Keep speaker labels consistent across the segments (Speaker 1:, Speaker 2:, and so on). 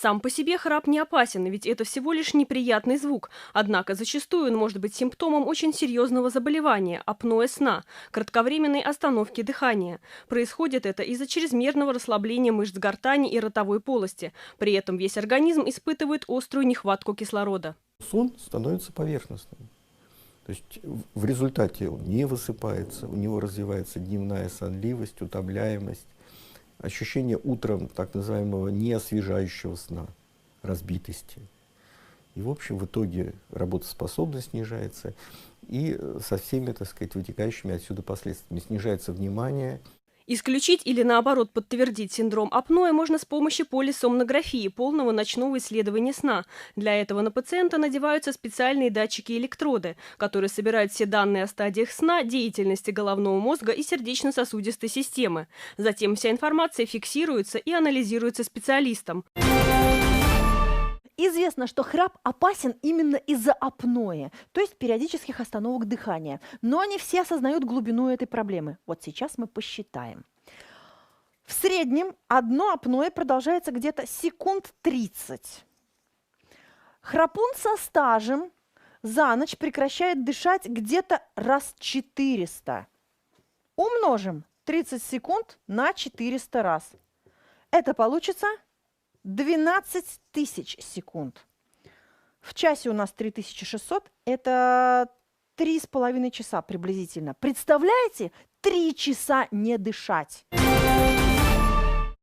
Speaker 1: Сам по себе храп не опасен, ведь это всего лишь неприятный звук. Однако зачастую он может быть симптомом очень серьезного заболевания – апноэ сна, кратковременной остановки дыхания. Происходит это из-за чрезмерного расслабления мышц гортани и ротовой полости. При этом весь организм испытывает острую нехватку кислорода.
Speaker 2: Сон становится поверхностным. То есть в результате он не высыпается, у него развивается дневная сонливость, утомляемость, ощущение утром так называемого неосвежающего сна, разбитости. И, в общем, в итоге работоспособность снижается, и со всеми, так сказать, вытекающими отсюда последствиями. Снижается внимание.
Speaker 1: Исключить или, наоборот, подтвердить синдром апноэ можно с помощью полисомнографии, полного ночного исследования сна. Для этого на пациента надеваются специальные датчики-электроды, которые собирают все данные о стадиях сна, деятельности головного мозга и сердечно-сосудистой системы. Затем вся информация фиксируется и анализируется специалистом.
Speaker 3: Известно, что храп опасен именно из-за апноэ, то есть периодических остановок дыхания. Но не все осознают глубину этой проблемы. Вот сейчас мы посчитаем. В среднем одно апноэ продолжается где-то секунд 30. Храпун со стажем за ночь прекращает дышать где-то раз 400. Умножим 30 секунд на 400 раз. Это получится 12 тысяч секунд. В часе у нас 3600, это 3,5 часа приблизительно. Представляете? 3 часа не дышать.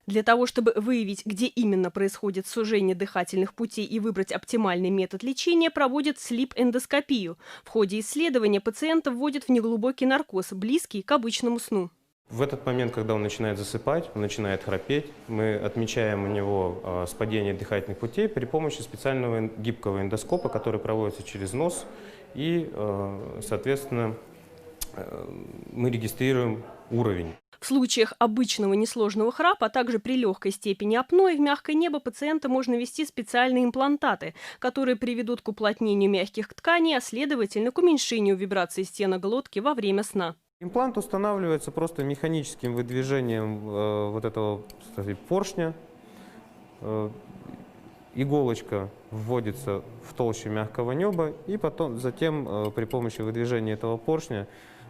Speaker 1: Для того, чтобы выявить, где именно происходит сужение дыхательных путей и выбрать оптимальный метод лечения, проводят слип-эндоскопию. В ходе исследования пациента вводят в неглубокий наркоз, близкий к обычному сну.
Speaker 4: В этот момент, когда он начинает засыпать, он начинает храпеть, мы отмечаем у него спадение дыхательных путей при помощи специального гибкого эндоскопа, который проводится через нос, и, соответственно, мы регистрируем уровень.
Speaker 1: В случаях обычного несложного храпа, а также при легкой степени апноэ в мягкое небо пациента можно ввести специальные имплантаты, которые приведут к уплотнению мягких тканей, а следовательно к уменьшению вибрации стенок глотки во время сна.
Speaker 4: Имплант устанавливается просто механическим выдвижением вот этого, кстати, поршня. Иголочка вводится в толщу мягкого неба, и затем при помощи выдвижения этого поршня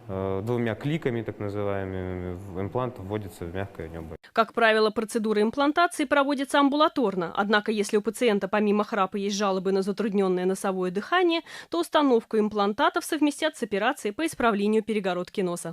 Speaker 4: двумя кликами, так называемыми, имплант вводится в мягкое небо.
Speaker 1: Как правило, процедура имплантации проводится амбулаторно. Однако, если у пациента помимо храпа есть жалобы на затрудненное носовое дыхание, то установку имплантатов совместят с операцией по исправлению перегородки носа.